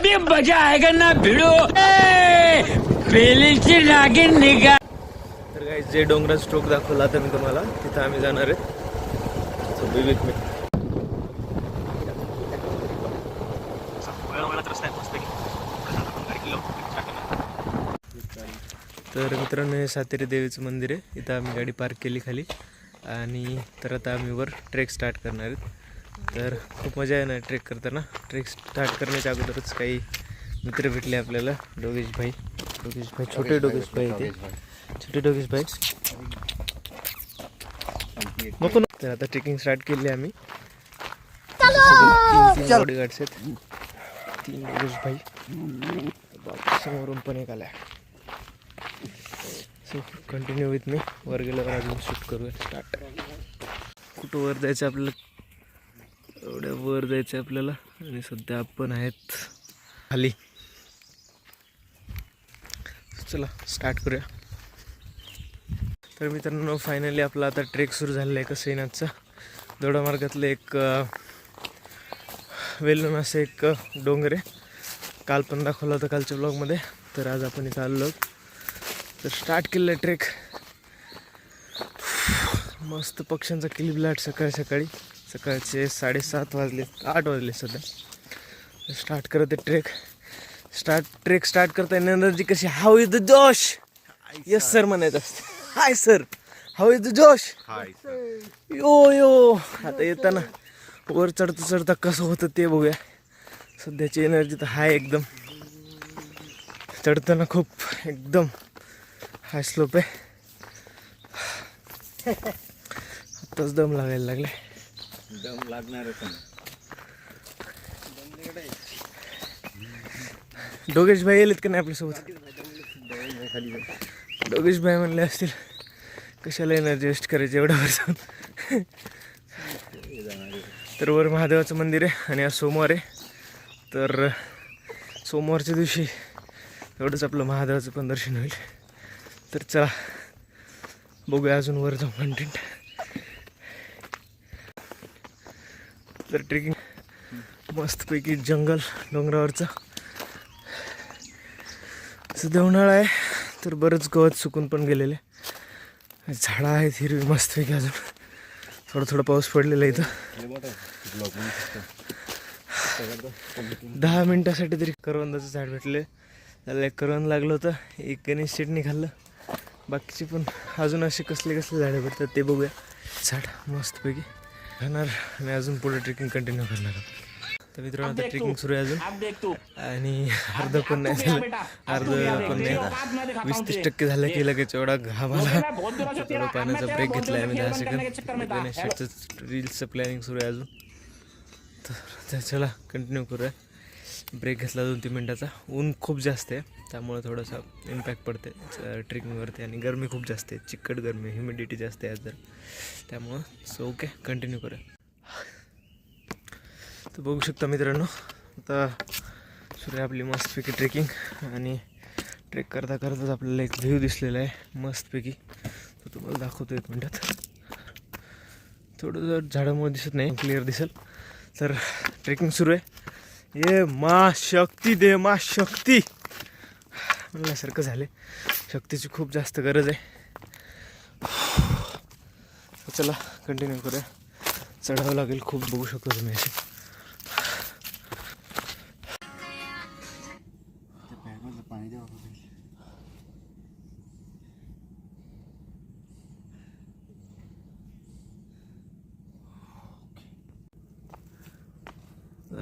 अभी मजा आएगा ना भिडो पेलीची नागिन निघा. तर काही जे डोंगरात स्ट्रोक दाखवला तर मी तुम्हाला तिथं आम्ही जाणार आहे. So B with me. तर मित्रांनो हे सातेरी देवीचं मंदिर आहे. इथं आम्ही गाडी पार्क केली खाली आणि तर आता आम्ही वर ट्रेक स्टार्ट करणार आहेत. तर खूप मजा येणार ट्रेक करताना. ट्रेक स्टार्ट करण्याच्या अगोदरच काही मित्र भेटले आपल्याला. डोगेश भाई छोटे डोगेश भाई ते छोटे डोगेश भाई नको. तर आता ट्रेकिंग स्टार्ट केली आम्ही. तीन बॉडीगार्ड्स आहेत. 3 डोगेश भाई समोरून पण एक आलाय. So continue with me. वर गेल्यावर अजून शूट करूया स्टार्ट. कुठं वर जायचं आपल्याला, एवढ्या वर जायचं आपल्याला आणि सध्या आपण आहेत खाली. चला स्टार्ट करूया. तर मित्रांनो फायनली आपला आता ट्रेक सुरू झालेला आहे कसईनाथचा. दोडामार्गातलं एक वेल नोन असं एक डोंगर आहे. काल पण दाखवलं होतं कालच्या ब्लॉगमध्ये. तर आज आपण इथं आलो. तर स्टार्ट केलं ट्रेक. मस्त पक्ष्यांचा किलबिलाट सकाळी सकाळचे 7:30 वाजले 8 वाजले सध्या. स्टार्ट करत ट्रेक स्टार्ट करता एनर्जी कशी. हाऊ इज द जोश. येस सर म्हणायचं असते. Hi sir how is the जोश. यो आता येताना वर चढता कसं होतं ते बघूया. सध्याची एनर्जी तर हाय एकदम. चढताना खूप एकदम हाय स्लोप आहे. आत्ताच दम लागायला लागले. दम लागणार. डोगेश भाई येलेत का नाही आपल्यासोबत. डोगेश भाई म्हणले असतील कशाला एनर्जी वेस्ट करायची एवढ्या वर. तर वर महादेवाचं मंदिर आहे आणि आज सोमवार आहे. तर सोमवारच्या दिवशी एवढंच आपलं महादेवाचं पण दर्शन होईल. तर चला बघूया अजून वर जाऊन कंटेंट. तर ट्रेकिंग मस्तपैकी जंगल डोंगरावरचं. सध्या उन्हाळा आहे तर बरंच गवत सुकून पण गेलेले. झाडं आहेत हिरवी मस्तपैकी. अजून थोडा पाऊस पडलेला इथं. 10 मिनटासाठी तरी करवंदाचं झाड भेटले. त्याला एक करवंद लागलं होतं. एक गणेश चटणी खाल्लं. बाकीचे पण अजून असे कसले झाडं भेटतात ते बघूया. झाड मस्तपैकी खाणार आणि अजून पुढे ट्रेकिंग कंटिन्यू करणार. तर मित्रांनो आता ट्रेकिंग सुरू आहे अजून आणि अर्ध पण नाही झालं. अर्ध पण नाही 20-30% झालं की लगेच एवढा घाम आला. थोडा पाण्याचा ब्रेक घेतला आहे आम्ही 10 सेकंद. गणेश शेटचं रील्सचं प्लॅनिंग सुरू आहे अजून. तर चला कंटिन्यू करूया. ब्रेक घेतला 2-3 मिनटाचा. ऊन खूप जास्त आहे त्यामुळे थोडासा इम्पॅक्ट पडते ट्रेकिंगवरती. आणि गरमी खूप जास्त आहे. चिकट गरमी ह्युमिडिटी जास्त आहे आज जर. त्यामुळं सो ओके कंटिन्यू करूया. तर बघू शकता मित्रांनो आता सुरू आहे आपली मस्तपैकी ट्रेकिंग. आणि ट्रेक करताच आपल्याला एक व्ह्यू दिसलेला आहे मस्तपैकी. तो तुम्हाला दाखवतो 1 मिनटात. थोडं जर झाडामुळे दिसत नाही क्लिअर दिसेल. तर ट्रेकिंग सुरू आहे. ये मा शक्ती दे मा शक्ती म्हणल्यासारखं झाले. शक्तीची खूप जास्त गरज आहे. चला कंटिन्यू करूया. चढावं लागेल खूप. बघू शकतो तुम्ही असे.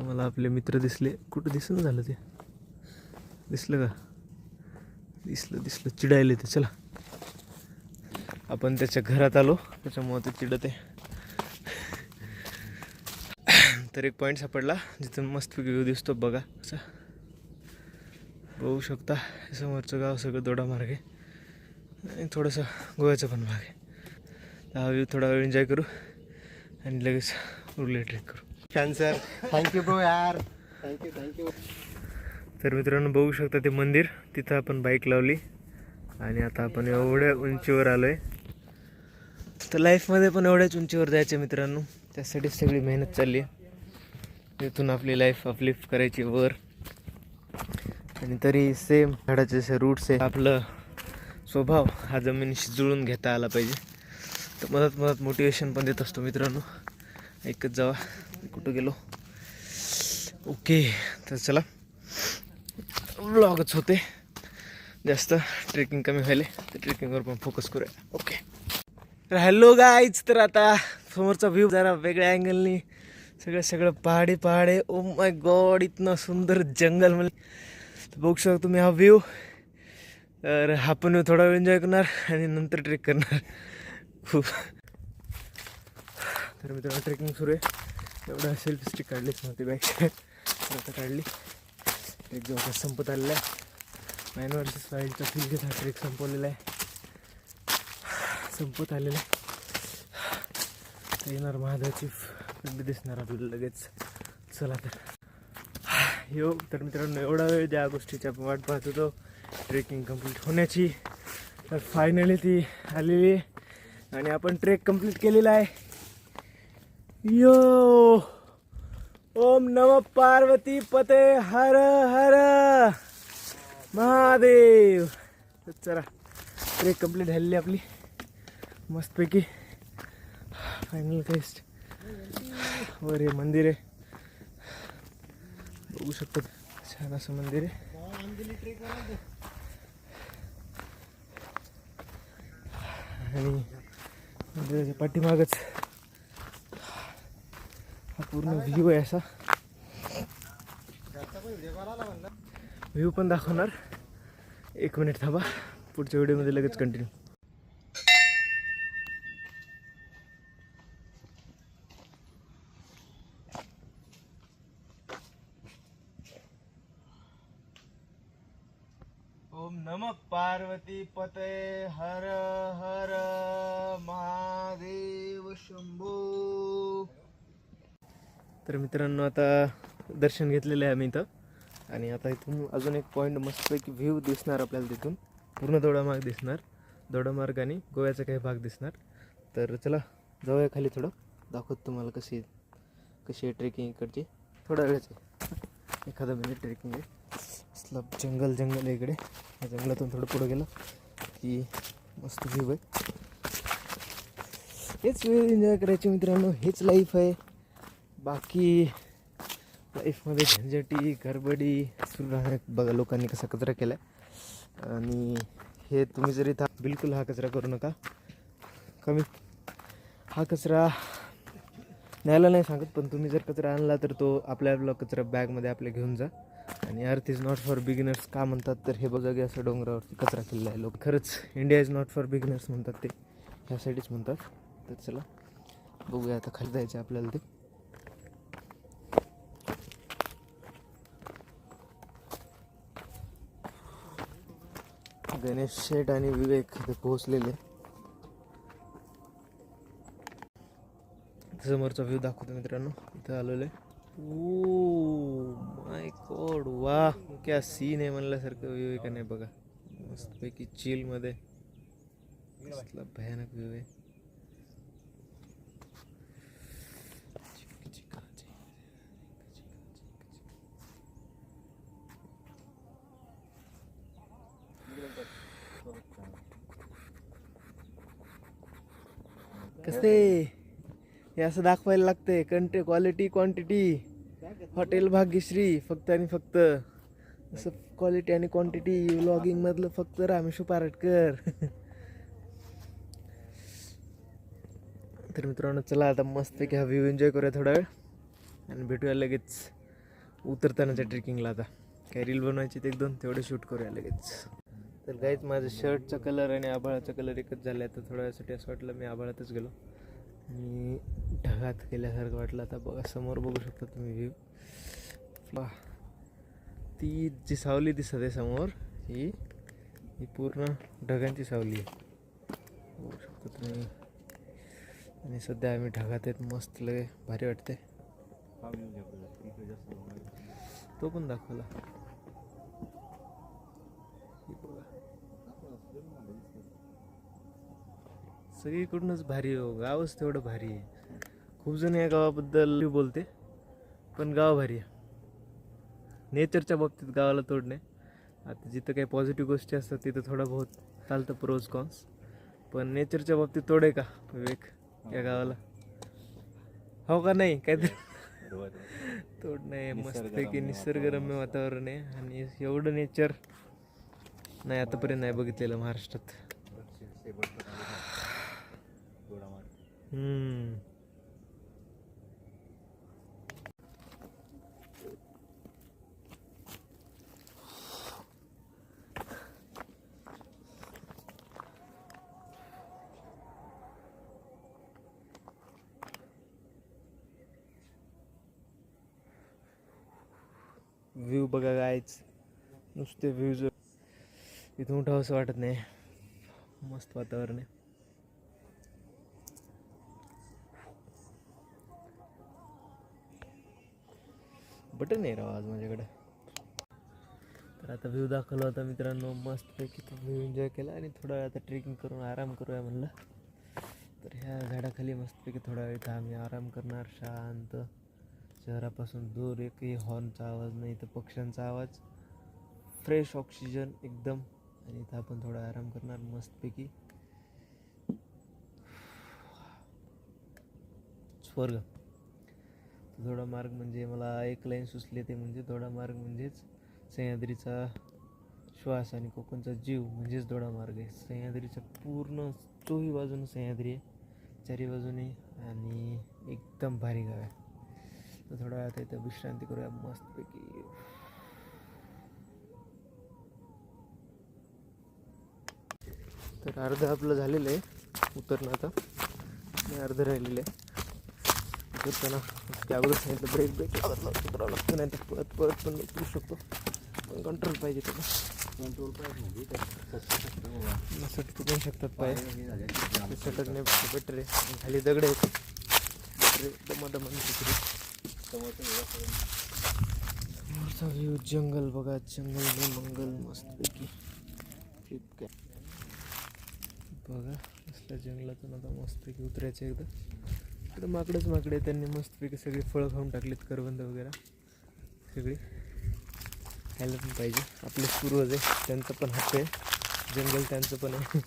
मला आपले मित्र दिसले. कुठं दिसणं झालं ते. दिसलं का. दिसलं चिडायले ते. चला आपण त्याच्या घरात आलो त्याच्यामुळे ते चिडत आहे. तर एक पॉईंट सापडला जिथून मस्तपैकी व्ह्यू दिसतो बघा. असं बघू शकता. समोरचं गाव सगळं दोडामार्ग आहे आणि थोडंसं गोव्याचं पण भाग आहे. हा व्ह्यू थोडा वेळ एन्जॉय करू आणि लगेच उरले ट्रेक करू. सर थँक्यू ब्रो यार. थँक्यू. तर मित्रांनो बघू शकता ते मंदिर. तिथं आपण बाईक लावली आणि आता आपण एवढ्या उंचीवर आलो आहे. तर लाईफमध्ये पण एवढ्याच उंचीवर जायचं मित्रांनो. त्यासाठी सगळी मेहनत चालली आहे. इथून आपली लाईफ अपलिफ्ट करायची वर. आणि तरी सेम झाडाचे जसे रूट्स आहे, आपलं स्वभाव हा जमिनीशी जुळून घेता आला पाहिजे. तर मदत मदत मोटिवेशन पण देत असतो मित्रांनो. ऐकत जावा. कुठं गेलो. ओके, तर चला व्लॉगच होते जास्त, ट्रेकिंग कमी व्हायले तर ट्रेकिंगवर पण फोकस करूया. ओके, तर हॅलो गाईज. तर आता समोरचा व्ह्यू जरा वेगळ्या अँगलनी, सगळं पहाडे पहाडे. ओ माय गॉड, इतना सुंदर जंगल म्हणजे बघू शकता तुम्ही हा व्ह्यू. तर हा पण थोडा वेळ एन्जॉय करणार आणि नंतर ट्रेक करणार खूप. तर मित्रांनो ट्रेकिंग सुरू आहे. एवढा सेल्फी स्टिक काढलीच नव्हती बॅक साईड, आता काढली. ट्रेक जवळपास संपत आलेला आहे. 9 वर्सेस 5चा फील घेत हा ट्रेक संपवलेला आहे, संपत आलेला आहे. येणार महादेवाची पिंड दिसणार आपल्याला लगेच. चला तर यो. तर मित्रांनो एवढा वेळ ज्या गोष्टीची आपण वाट पाहत होतो ट्रेकिंग कंप्लीट होण्याची, तर फायनली ती आलेली आहे आणि आपण ट्रेक कंप्लीट केलेला आहे. यो, ओम नमः पार्वती पते हर हर महादेव. तर चला ट्रेक कंप्लीट झालेली आपली मस्तपैकी. Final test. वर हे मंदिर आहे, बघू शकतो, छान असं मंदिर आहे. आणि मंदिराच्या पाठीमागच हा पूर्ण व्ह्यू आहे. असा व्ह्यू पण दाखवणार. 1 मिनिट थांबा, पुढच्या व्हिडिओमध्ये लगेच कंटिन्यू. ओम नमः पार्वती पते हर हर महादेव शंभो. तर मित्रांनो आता दर्शन घेतलेलं आहे आम्ही इथं, आणि आता इथून अजून एक पॉईंट मस्तपैकी व्ह्यू दिसणार आपल्याला. तिथून पूर्ण दोडामार्ग दिसणार, दोडामार्ग आणि गोव्याचा काही भाग दिसणार. तर चला जाऊया खाली, थोडं दाखवतो तुम्हाला कशी आहे ट्रेकिंग इकडची. थोडा वेळच आहे, एखादा मिनिट ट्रेकिंग आहे. असलं जंगल आहे इकडे. या जंगलातून थोडं पुढं गेलं की मस्त व्ह्यू आहे. हेच वेळ एन्जॉय करायची मित्रांनो, हेच लाईफ आहे. बाकी लाईफमध्ये झंझटी गडबडी सुरू राहणार. बघा लोकांनी कसा कचरा केला आहे, आणि हे तुम्ही जर इथं बिलकुल हा कचरा करू नका. कमी हा कचरा न्यायला नाही सांगत, पण तुम्ही जर कचरा आणला तर तो आपला कचरा बॅगमध्ये आपल्या घेऊन जा. आणि earth is not for beginners का म्हणतात, तर हे बघा असं डोंगरावरती कचरा केलेला आहे. लोक खरंच India is not for beginners म्हणतात, ते ह्यासाठीच म्हणतात. तर चला बघूया आता खाली जायचं आपल्याला. ते गणेश शेठ आणि विवेक इथे पोहोचलेले. समोरचा व्ह्यू दाखवतो मित्रांनो. इथं आलेलो आहे. ओ माय गॉड, वा क्या सीन आहे म्हणल्यासारखं व्ह्यू आहे का नाही बघा. मस्तपैकी चिलमध्ये कसला भयानक व्ह्यू आहे. कसे हे असं दाखवायला लागतंय. Quality quantity. हॉटेल भाग्यश्री फक्त आणि फक्त असं क्वालिटी आणि क्वांटिटी व्लॉगिंग मधलं फक्त रामेश्वर पारटकर. तर मित्रांनो चला आता मस्तपैकी हा व्ह्यू एन्जॉय करूया थोडा वेळ, आणि भेटूया लगेच उतरतानाच्या ट्रेकिंगला. आता काही रील बनवायची ते 1-2 तेवढे शूट करूया लगेच. तर गाईच माझं शर्टचा कलर आणि आभाळाचा कलर एकच झाला आहे. तर थोड्या वेळासाठी असं वाटलं मी आभाळातच गेलो आणि ढगात गेल्यासारखं वाटलं. आता बघा समोर बघू शकता तुम्ही व्ह्यू. वा, ती जी सावली दिसत आहे समोर, ही पूर्ण ढगांची सावली आहे, बघू शकता तुम्ही. आणि सध्या आम्ही ढगात आहेत. मस्त लगे भारी वाटते. तो पण दाखवला. सगळीकडूनच भारी हो, गावच तेवढं भारी आहे. खूप जण या गावाबद्दल बोलते, पण गाव भारी आहे. नेचरच्या बाबतीत गावाला तोड नाही. आता जिथं काही पॉझिटिव्ह गोष्टी असतात तिथं थोडं बहुत चालतं प्रोज कॉन्स, पण नेचरच्या बाबतीत तोड आहे का विवेक या गावाला? हो का नाही काहीतरी तोड नाही. मस्तपैकी निसर्गरम्य वातावरण आहे आणि एवढं नेचर नाही आतापर्यंत नाही बघितलेलं महाराष्ट्रात. व्ह्यू बघा गायच, नुसते व्ह्यूज इथून उठावं असं वाटत नाही. मस्त वातावरण आहे. बटन आहे राव आज माझ्याकडे. तर आता व्ह्यू दाखवला होता मित्रांनो, मस्तपैकी तो व्ह्यू एन्जॉय केला आणि थोडा वेळ आता ट्रेकिंग करून आराम करूया म्हणलं. तर ह्या झाडाखाली मस्तपैकी थोडा वेळ इथं आम्ही आराम करणार, शांत, शहरापासून दूर, एकही हॉर्नचा आवाज नाही, इथं पक्ष्यांचा आवाज, फ्रेश ऑक्सिजन एकदम. आणि इथं आपण थोडा आराम करणार मस्तपैकी. स्वर्ग. दोडा मार्ग म्हणजे मला एक लाईन सुचली ते म्हणजे दोडा मार्ग म्हणजेच सह्याद्रीचा श्वास आणि कोकणचा जीव म्हणजेच दोडा मार्ग आहे. सह्याद्रीच्या पूर्ण चोही बाजूने सह्याद्री आहे, चारी बाजूने, आणि एकदम भारी गाव आहे. तर थोडा वेळात इथं विश्रांती करूया मस्तपैकी. तर अर्धं आपलं झालेलं आहे उतरणं, आता अर्धं राहिलेलं आहे उतरताना. त्या अगोदर सांगितलं ब्रेक उतरावं लागतं, नाही तर परत पण उतरू शकतो, पण कंट्रोल पाहिजे त्याला. कंट्रोल पाहिजे म्हणजे सटकू शकतात पाय, सटक नाही बेटर आहे. खाली दगड आहेत, दमादमान समोरचा व्ह्यू जंगल बघा, जंगल मंगल मस्तपैकी. फ्लिपकार्ट बघा असल्या जंगलातून आता मस्तपैकी उतरायचं एकदा. इकडं माकडे त्यांनी मस्तपैकी सगळी फळं खाऊन टाकलीत, करवंद वगैरे सगळी. खायला पण पाहिजे, आपले पूर्वज आहे त्यांचं पण हक्क आहे, जंगल त्यांचं पण आहे,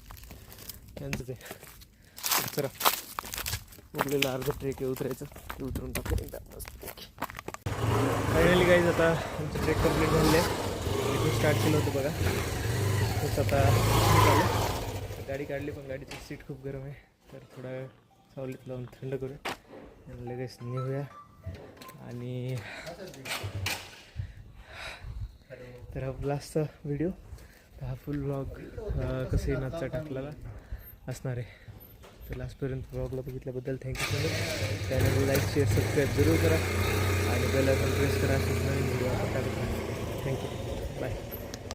त्यांचंच आहे. चला उरलेलं अर्धा ट्रेक आहे उतरायचं, ते उतरून टाकू एकदा मस्तपैकी. फायनली गाईज आता आमचं ट्रेक कंप्लीट झालेलं आहे. इथून स्टार्ट केलं होतं बघा, तसं आता झालं. गाडी काढली पण गाडीची सीट खूप गरम आहे, तर थोडा वेळ सावलीत लावून थंड करूया आणि लगेच निघूया. आणि तर हा लास्टचा व्हिडिओ, हा फुल व्लॉग कसंही नाचचा टाकलेला असणार आहे. तर लास्टपर्यंत व्लॉगला बघितल्याबद्दल थँक्यू सो मच. चॅनलला लाईक शेअर सबस्क्राईब जरूर करा आणि बेल आयकॉन प्रेस करा. नवीन व्हिडिओ टाकत राहा. Thank you, bye.